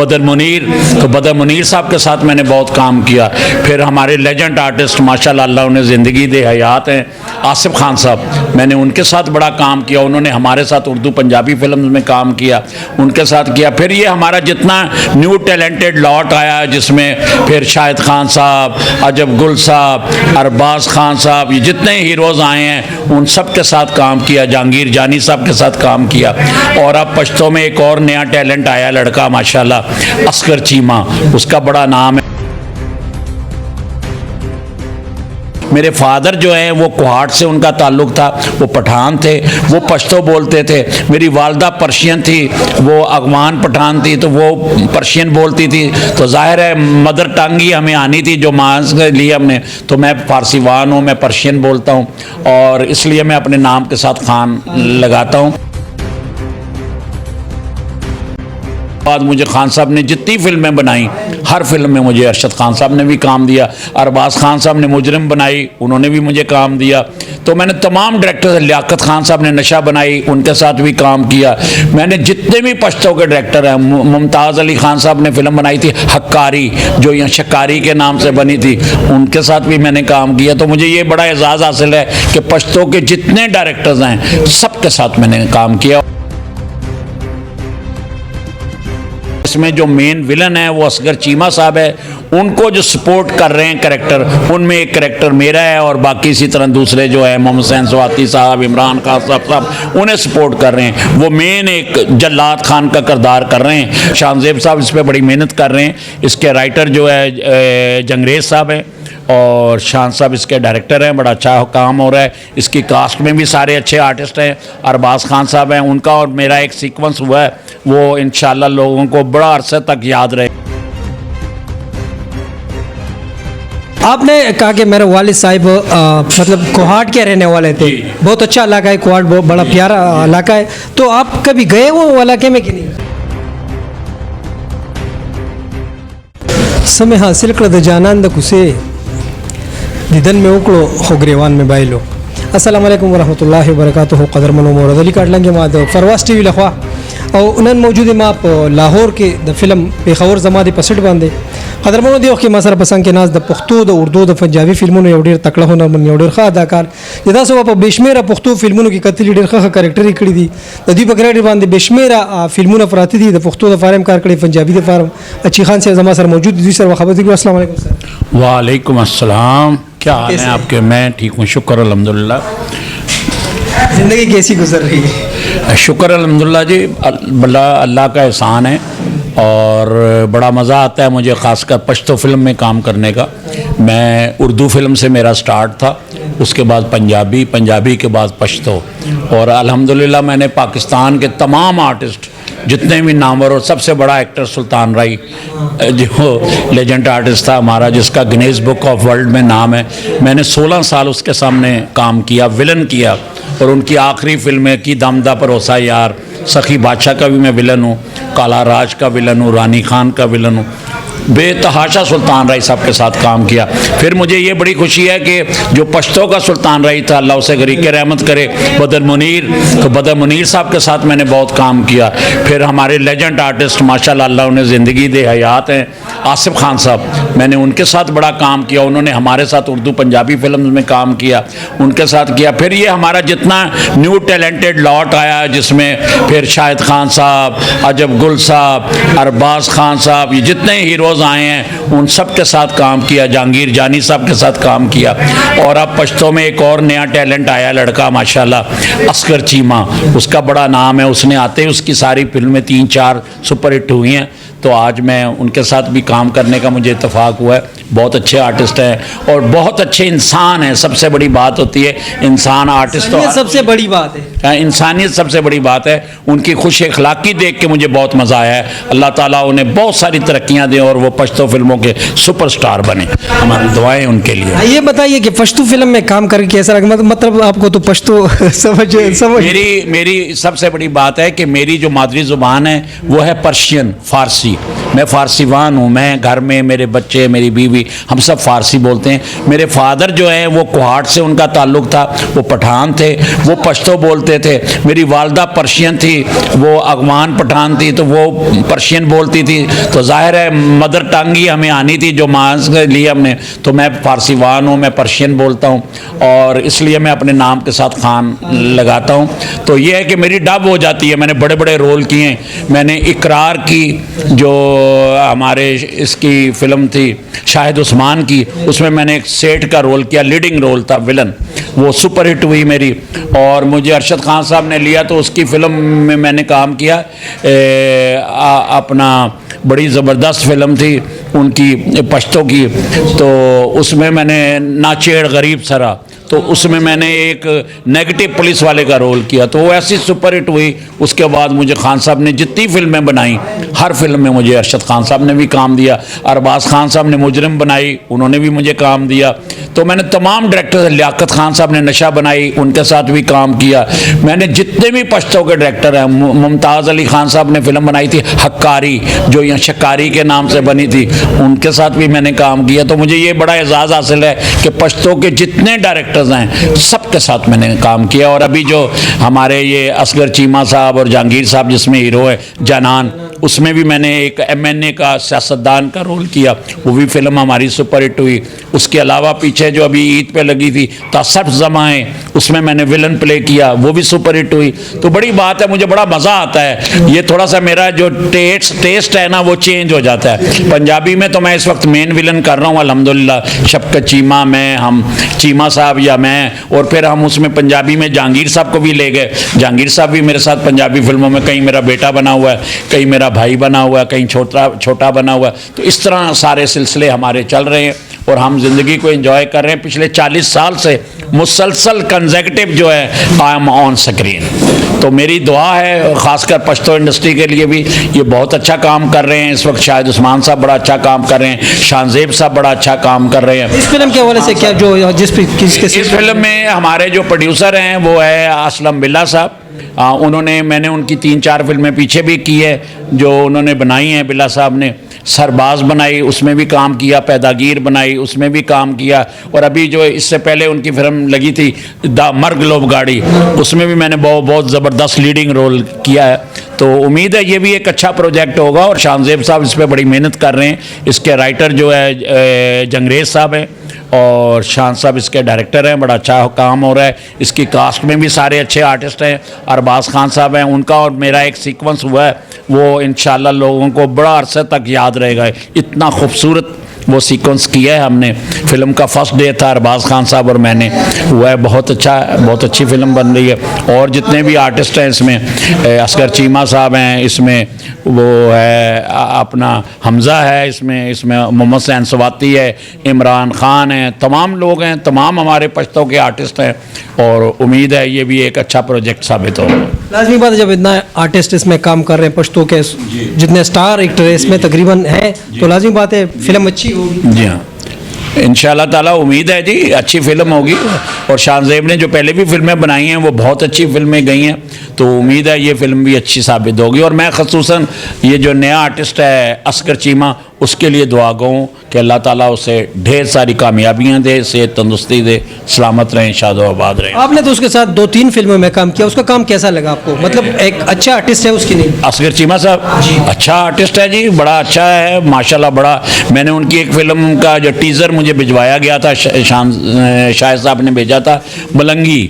बदर मुनीर, तो बदर मुनीर साहब के साथ मैंने बहुत काम किया। फिर हमारे लेजेंड आर्टिस्ट माशाल्लाह अल्लाह उन्हें ज़िंदगी दे हयात हैं, आसिफ खान साहब, मैंने उनके साथ बड़ा काम किया। उन्होंने हमारे साथ उर्दू पंजाबी फिल्म में काम किया, उनके साथ किया। फिर ये हमारा जितना न्यू टैलेंटेड लॉट आया, जिसमें फिर शाहिद खान साहब, अजब गुल साहब, अरबाज खान साहब, ये जितने हीरोज़ आए हैं उन सब के साथ काम किया। जहांगीर जानी साहब के साथ काम किया। और अब पश्तो में एक और नया टैलेंट आया लड़का माशाल्लाह, असगर चीमा, उसका बड़ा नाम है। मेरे फादर जो हैं वो कुहाट से उनका ताल्लुक़ था, वो पठान थे, वो पश्तो बोलते थे। मेरी वालदा पर्शियन थी, वो अगवान पठान थी, तो वो पर्शियन बोलती थी। तो ज़ाहिर है मदर टंग ही हमें आनी थी जो माँ के लिए हमने, तो मैं फारसीवान हूँ, मैं पर्शियन बोलता हूँ और इसलिए मैं अपने नाम के साथ खान लगाता हूँ। बाद मुझे खान साहब ने जितनी फिल्में बनाई, हर फिल्म में मुझे अरशद खान साहब ने भी काम दिया। अरबाज खान साहब ने मुजरिम बनाई, उन्होंने भी मुझे काम दिया। तो मैंने तमाम डायरेक्टर, लियाकत खान साहब ने नशा बनाई, उनके साथ भी काम किया। मैंने जितने भी पश्तो के डायरेक्टर हैं, मुमताज़ अली खान साहब ने फिल्म बनाई थी हक्कारी, जो यहाँ शकारी के नाम से बनी थी, उनके साथ भी मैंने काम किया। तो मुझे ये बड़ा एजाज़ हासिल है कि पश्तो के जितने डायरेक्टर्स हैं सबके साथ मैंने काम किया। इसमें जो मेन विलन है वो असगर चीमा साहब है, उनको जो सपोर्ट कर रहे हैं कैरेक्टर, उनमें एक कैरेक्टर मेरा है और बाकी इसी तरह दूसरे जो है मोहम्मद हुसैन स्वाति साहब, इमरान खान साहब उन्हें सपोर्ट कर रहे हैं। वो मेन एक जल्लाद खान का किरदार कर रहे हैं। शाहजेब साहब इस पर बड़ी मेहनत कर रहे हैं। इसके राइटर जो है जंगरेज साहब हैं और शान साहब इसके डायरेक्टर हैं। बड़ा अच्छा काम हो रहा है। इसकी कास्ट में भी सारे अच्छे आर्टिस्ट हैं। अरबाज खान साहब हैं, उनका और मेरा एक सीक्वेंस हुआ है, वो इंशाल्लाह लोगों को बड़ा अरसे तक याद रहे। आपने कहा कि मेरे वालिद साहिब मतलब कोहाट के रहने वाले थे। बहुत अच्छा इलाका है कोहाट, बहुत बड़ा प्यारा इलाका है। तो आप कभी गए वो इलाके में कि नहीं? समय हासिल कर जानंद कुसे दिदन में उकड़ो हो ग्रेवान में बाइलो। अस्सलाम वालेकुम वरहमतुल्लाहि वबरकातुहू। कदर मनो मोरद अली काटलंगे माद फरवास टीवी लखवा और उन्हनि मौजूद है आप लाहौर के द फिल्म पेखावर जमा द पसट बांधे कदर मनो दियो कि मासर पसंद के नाज द पुख्तू द उर्दू द पंजाबी फिल्मों ने उड़ेर तकड़ा होना मन उड़ेर खा अदाकार जदा सो आप बेशमेरा पुख्तू फिल्मों की कतली उड़ेर खा कैरेक्टर ही कड़ी दी द दी बकरा बांधे बेशमेरा फिल्मों ने फराती थी the Pukhtu the form car कड़ी पंजाबी द फारम अच्छी खान से जमा सर मौजूद दी सर खबर दी। अस्सलाम वालेकुम सर। वालेकुम अस्सलाम, क्या हाल है आपके? मैं ठीक हूँ, शुक्र अल्हम्दुलिल्लाह। ज़िंदगी कैसी गुजर रही है? शुक्र अल्हम्दुलिल्लाह जी, बड़ा अल्लाह का एहसान है और बड़ा मज़ा आता है मुझे ख़ासकर पश्तो फिल्म में काम करने का। मैं उर्दू फिल्म से मेरा स्टार्ट था, उसके बाद पंजाबी, पंजाबी के बाद पश्तो और अल्हम्दुलिल्लाह मैंने पाकिस्तान के तमाम आर्टिस्ट जितने भी नामवर और सबसे बड़ा एक्टर सुल्तान राई जो लेजेंड आर्टिस्ट था हमारा, जिसका गिनीज बुक ऑफ वर्ल्ड में नाम है, मैंने 16 साल उसके सामने काम किया, विलन किया। और उनकी आखिरी फिल्में की दमदा भरोसा यार, सखी बादशाह का भी मैं विलन हूँ, काला राज का विलन हूँ, रानी खान का विलन हूँ। बेतहाशा सुल्तान राई साहब के साथ काम किया। फिर मुझे ये बड़ी खुशी है कि जो पश्तो का सुल्तान राई था, अल्लाह उसे गरीक रहमत करे, बदर मुनीर, तो बदर मुनीर साहब के साथ मैंने बहुत काम किया। फिर हमारे लेजेंड आर्टिस्ट माशाल्लाह अल्लाह उन्हें ज़िंदगी दे हयात हैं, आसिफ खान साहब, मैंने उनके साथ बड़ा काम किया। उन्होंने हमारे साथ उर्दू पंजाबी फिल्म में काम किया, उनके साथ किया। फिर ये हमारा जितना न्यू टैलेंटेड लॉट आया, जिसमें फिर शाहिद खान साहब, अजब गुल साहब, अरबाज खान साहब, ये जितने हीरो आए हैं उन सब के साथ काम किया। जहांगीर जानी साहब के साथ काम किया। और अब पश्तो में एक और नया टैलेंट आया लड़का माशाल्लाह, असगर चीमा, उसका बड़ा नाम है। उसने आते ही उसकी सारी फिल्में 3-4 सुपर हिट हुई हैं। तो आज मैं उनके साथ भी काम करने का मुझे इत्तेफाक हुआ है। बहुत अच्छे आर्टिस्ट हैं और बहुत अच्छे इंसान हैं। सबसे बड़ी बात होती है इंसान, आर्टिस्ट तो सबसे बड़ी बात है, इंसानियत सबसे बड़ी बात है। उनकी खुश अखलाकी देख के मुझे बहुत मज़ा आया है। अल्लाह ताला उन्हें बहुत सारी तरक्कियां दें और वो पश्तो फिल्मों के सुपरस्टार बने। हमारी दुआएं उनके लिए। ये बताइए कि पश्तो फिल्म में काम करके कैसा लगा? मतलब आपको तो पश्तो समझ मेरी सबसे बड़ी बात है कि मेरी जो मादरी ज़ुबान है वो है पर्शियन, फ़ारसी। मैं फ़ारसीवान हूँ। मैं घर में मेरे बच्चे, मेरी बीवी, हम सब फ़ारसी बोलते हैं। मेरे फादर जो हैं वो कोहाट से उनका ताल्लुक़ था, वो पठान थे, वो पश्तो बोलते थे। मेरी वालदा पर्शियन थी, वो अफगान पठान थी, तो वो पर्शियन बोलती थी। तो ज़ाहिर है मदर टंग ही हमें आनी थी जो माँ से ली हमने। तो मैं फ़ारसीवान हूँ, मैं पर्शियन बोलता हूँ और इसलिए मैं अपने नाम के साथ खान लगाता हूँ। तो ये है कि मेरी डब हो जाती है। मैंने बड़े बड़े रोल किए हैं। मैंने इकरार की, जो हमारे इसकी फ़िल्म थी शाहिद उस्मान की, उसमें मैंने एक सेठ का रोल किया, लीडिंग रोल था, विलन। वो सुपर हिट हुई मेरी और मुझे अरशद खान साहब ने लिया तो उसकी फ़िल्म में मैंने काम किया। अपना बड़ी ज़बरदस्त फ़िल्म थी उनकी पश्तो की, तो उसमें मैंने नाचेड़ गरीब सरा, तो उसमें मैंने एक नेगेटिव पुलिस वाले का रोल किया। तो वो ऐसी सुपर हिट हुई। उसके बाद मुझे खान साहब ने जितनी फिल्में बनाई, हर फिल्म में मुझे अरशद खान साहब ने भी काम दिया। अरबाज खान साहब ने मुजरिम बनाई, उन्होंने भी मुझे काम दिया। तो मैंने तमाम डायरेक्टर, लियाकत खान साहब ने नशा बनाई, उनके साथ भी काम किया। मैंने जितने भी पश्तो के डायरेक्टर हैं, मुमताज़ अली खान साहब ने फिल्म बनाई थी हक्कारी, जो यहाँ शकारी के नाम से बनी थी, उनके साथ भी मैंने काम किया। तो मुझे ये बड़ा एजाज़ हासिल है कि पश्तो के जितने डायरेक्टर्स हैं सबके साथ मैंने काम किया। और अभी जो हमारे ये असगर चीमा साहब और जहांगीर साहब जिसमें हीरो है जानान, उसमें भी मैंने एक MNA का सियासतदान का रोल किया, वो भी फिल्म हमारी सुपर हिट हुई। उसके अलावा पीछे जो अभी ईद पे लगी थी तासफ ज़माए, उसमें मैंने विलन प्ले किया, वो भी सुपर हिट हुई। तो बड़ी बात है, मुझे बड़ा मज़ा आता है। ये थोड़ा सा मेरा जो टेस्ट है ना वो चेंज हो जाता है। पंजाबी में तो मैं इस वक्त मेन विलन कर रहा हूँ अल्हम्दुलिल्लाह, शफकत चीमा, मैं, हम चीमा साहब या मैं, और फिर हम उसमें पंजाबी में जहांगीर साहब को भी ले गए। जहांगीर साहब भी मेरे साथ पंजाबी फिल्मों में, कहीं मेरा बेटा बना हुआ है, कहीं मेरा भाई बना हुआ है, कहीं छोटा बना हुआ है। तो इस तरह सारे सिलसिले हमारे चल रहे हैं और हम ज़िंदगी को एंजॉय कर रहे हैं। पिछले 40 साल से मुसलसल कंसेक्टिव जो है आई एम ऑन स्क्रीन। तो मेरी दुआ है ख़ासकर पश्तो इंडस्ट्री के लिए भी, ये बहुत अच्छा काम कर रहे हैं इस वक्त। शाहिद उस्मान साहब बड़ा अच्छा काम कर रहे हैं, शाहजेब साहब बड़ा अच्छा काम कर रहे हैं। इस फिल्म के हवाले से क्या जो इस फिल्म में हमारे जो प्रोड्यूसर हैं वो है असलम बिल्ला साहब। मैंने उनकी 3-4 फिल्में पीछे भी की है जो उन्होंने बनाई हैं। बिल्ला साहब ने सरबाज बनाई, उसमें भी काम किया, पैदागीर बनाई, उसमें भी काम किया, और अभी जो इससे पहले उनकी फिल्म लगी थी द मर्ग लोब गाड़ी, उसमें भी मैंने बहुत ज़बरदस्त लीडिंग रोल किया है। तो उम्मीद है ये भी एक अच्छा प्रोजेक्ट होगा और शाहजेब साहब इस पर बड़ी मेहनत कर रहे हैं। इसके राइटर जो है जंगरेज साहब हैं और शान साहब इसके डायरेक्टर हैं। बड़ा अच्छा काम हो रहा है। इसकी कास्ट में भी सारे अच्छे आर्टिस्ट हैं। अरबाज खान साहब हैं, उनका और मेरा एक सीक्वेंस हुआ है, वो इंशाल्लाह लोगों को बड़ा अरसे तक याद रहेगा। इतना खूबसूरत वो सीक्वेंस किया है हमने। फिल्म का फर्स्ट डे था, अरबाज खान साहब और मैंने, हुआ है बहुत अच्छा, बहुत अच्छी फिल्म बन रही है। और जितने भी आर्टिस्ट हैं इसमें, असगर चीमा साहब हैं इसमें, वो है अपना हमज़ा है इसमें मोहम्मद सैन सवाती है, इमरान खान है, तमाम लोग हैं, तमाम हमारे पश्तो के आर्टिस्ट हैं और उम्मीद है ये भी एक अच्छा प्रोजेक्ट साबित होगा। लाजमी बात है, जब इतना आर्टिस्ट इसमें काम कर रहे हैं, पश्तो के जितने स्टार एक्टर इसमें तकरीबन हैं, तो लाजमी बात है फिल्म अच्छी होगी। जी हाँ, इंशाल्लाह ताला उम्मीद है जी अच्छी फिल्म होगी। और शाहजेब ने जो पहले भी फिल्में बनाई हैं वो बहुत अच्छी फिल्में गई हैं, तो उम्मीद है ये फिल्म भी अच्छी साबित होगी। और मैं ख़ुसूसन ये जो नया आर्टिस्ट है असगर चीमा, उसके लिए दुआ गूँ कि अल्लाह ताला उसे ढेर सारी कामयाबियाँ दे, सेहत तंदुरुस्ती दे, सलामत रहें, शादो आबाद रहें। आपने तो उसके साथ 2-3 फिल्मों में काम किया, उसका काम कैसा लगा आपको? मतलब एक अच्छा आर्टिस्ट है उसकी नहीं? असगर चीमा साहब अच्छा आर्टिस्ट है जी, बड़ा अच्छा है माशाल्लाह। बड़ा मैंने उनकी एक फिल्म का जो टीज़र मुझे भिजवाया गया था, शाहिद साहब ने भेजा था, मलंगी,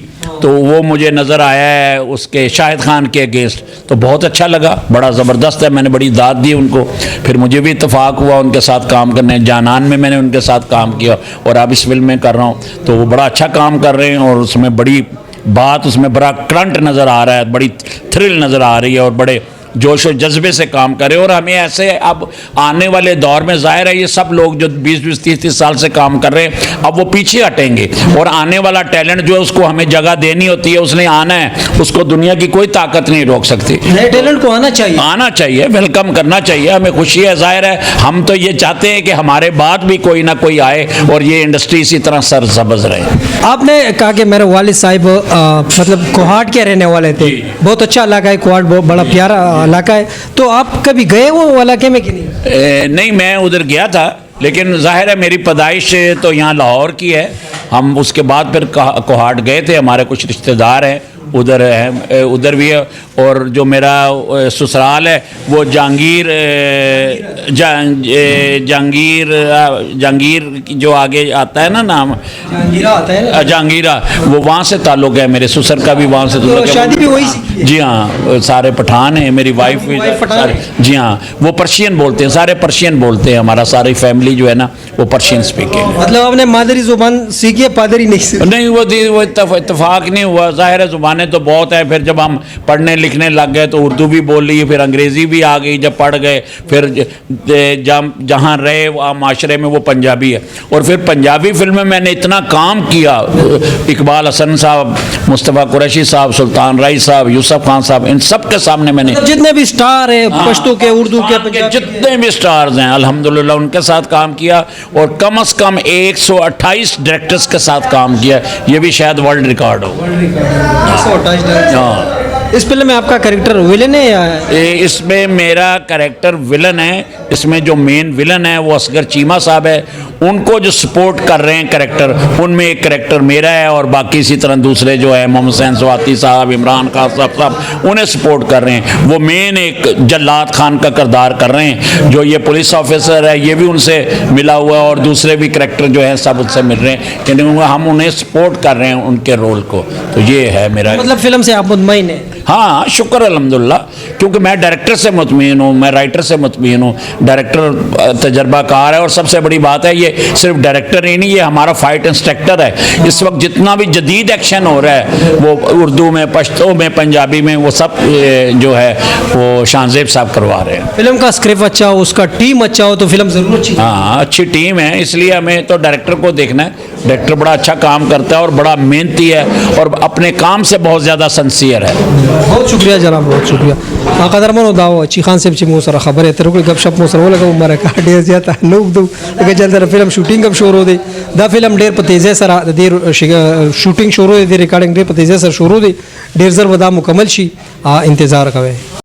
तो वो मुझे नज़र आया है उसके शाहिद खान के अगेंस्ट, तो बहुत अच्छा लगा, बड़ा ज़बरदस्त है। मैंने बड़ी दाद दी उनको। फिर मुझे भी इत्तेफाक हुआ उनके साथ काम करने, जानान में मैंने उनके साथ काम किया और अब इस फिल्म में कर रहा हूँ। तो वो बड़ा अच्छा काम कर रहे हैं और उसमें बड़ी बात, उसमें बड़ा करंट नज़र आ रहा है, बड़ी थ्रिल नज़र आ रही है और बड़े जोश और जज्बे से काम करें। और हमें ऐसे अब आने वाले दौर में ज़ाहिर है ये सब लोग जो 20-20, 30-30 साल से काम कर रहे हैं अब वो पीछे हटेंगे और आने वाला टैलेंट जो है उसको हमें जगह देनी होती है, उसने आना है, उसको दुनिया की कोई ताकत नहीं रोक सकती। नए टैलेंट को आना चाहिए, वेलकम करना चाहिए। हमें खुशी है, ज़ाहिर है हम तो ये चाहते हैं कि हमारे बाद भी कोई ना कोई आए और ये इंडस्ट्री इसी तरह सरसब्ज़ रहे। आपने कहा कि मेरे वालिद साहिब मतलब कोहाट के रहने वाले थे, बहुत अच्छा इलाका है कोहाट, बहुत बड़ा प्यारा इलाका है, तो आप कभी गए वो इलाके में कि नहीं? नहीं, मैं उधर गया था, लेकिन जाहिर है मेरी पैदाइश तो यहाँ लाहौर की है। हम उसके बाद फिर कोहाट गए थे, हमारे कुछ रिश्तेदार हैं उधर है, उधर भी है। और जो मेरा ससुराल है वो जहांगीर जो आगे आता है ना नाम, जहांगीरा आता है ना? जहांगीरा, वो वहाँ से ताल्लुक़ है, मेरे ससुर का भी वहाँ से तो ताल्लुक़ है। शादी भी वही सी? जी हाँ, सारे पठान हैं, मेरी वाइफ भी पठान है? जी हाँ, वो पर्शियन बोलते हैं, सारे पर्शियन बोलते हैं, हमारा सारी फैमिली जो है ना वो पर्शियन स्पीकिंग। मतलब आपने मादरी जुबान सीखी है, पादरी नहीं सीखी? नहीं, वो इत्तेफाक नहीं हुआ, ज़ाहिर है ज़ुबानें तो बहुत है। फिर जब हम पढ़ने लिखने लग गए तो उर्दू भी बोल ली, फिर अंग्रेज़ी भी आ गई, जब पढ़ गए फिर जहाँ रहे वहाँ माशरे में वो पंजाबी है। और फिर पंजाबी फिल्में मैंने इतना काम किया, इकबाल हसन साहब, मुस्तफ़ा कुरैशी साहब, सुल्तान राय साहब, यूसुफ खान साहब, इन सब के सामने मैंने, जितने भी स्टार है पश्तो के, उर्दू के, पंजाबी जितने भी स्टार्स हैं अल्हम्दुलिल्लाह उनके साथ काम किया। और कम से कम 128 डायरेक्टर्स के साथ काम किया, ये भी शायद वर्ल्ड रिकॉर्ड हो। हाँ, इस फिल्म में आपका कैरेक्टर विलन है या? इसमें मेरा कैरेक्टर विलन है। इसमें जो मेन विलन है वो असगर चीमा साहब है, उनको जो सपोर्ट कर रहे हैं कैरेक्टर, उनमें एक कैरेक्टर मेरा है और बाकी इसी तरह दूसरे जो है मोहम्मद हुसैन स्वाति साहब, इमरान खान साहब उन्हें सपोर्ट कर रहे हैं। वो मेन एक जल्लाद खान का किरदार कर रहे हैं, जो ये पुलिस ऑफिसर है ये भी उनसे मिला हुआ है और दूसरे भी कैरेक्टर जो हैं सब उनसे मिल रहे हैं, यानी हम उन्हें सपोर्ट कर रहे हैं उनके रोल को। तो ये है मेरा, मतलब फिल्म से आप मुतमईन है? हाँ, शुक्र अल्हम्दुलिल्लाह, क्योंकि मैं डायरेक्टर से मुतमईन हूँ, मैं राइटर से मुतमईन हूँ। डायरेक्टर तजर्बाकार है और सबसे बड़ी बात है ये सिर्फ डायरेक्टर ही नहीं, ये हमारा फाइट इंस्ट्रक्टर है। इस वक्त जितना भी जदीद एक्शन हो रहा है वो उर्दू में, पश्तो में, पंजाबी में, वो सब जो है वो शाहजेब साहब करवा रहे हैं। फिल्म का स्क्रिप्ट अच्छा हो, उसका टीम अच्छा हो तो फिल्म जरूर अच्छी। हाँ, अच्छी टीम है, इसलिए हमें तो डायरेक्टर को देखना है। डायरेक्टर बड़ा अच्छा काम करता है और बड़ा मेहनती है और अपने काम से बहुत ज़्यादा सिंसियर है। बहुत शुक्रिया जनाब, बहुत शुक्रिया। कदरमन दाओ अच्छी खान साहब मो सर खबर है तेरे को गपशप मो सर वो लगा उमर का डेर जाता लोग दो लगे जल्द फिल्म शूटिंग कब शुरू दे दा फिल्म डेर पतेजे सर देर शूटिंग शुरू दे रिकॉर्डिंग डेर पतेजे सर शुरू दे डेर जर वदा मुकम्मल शी इंतजार कवे।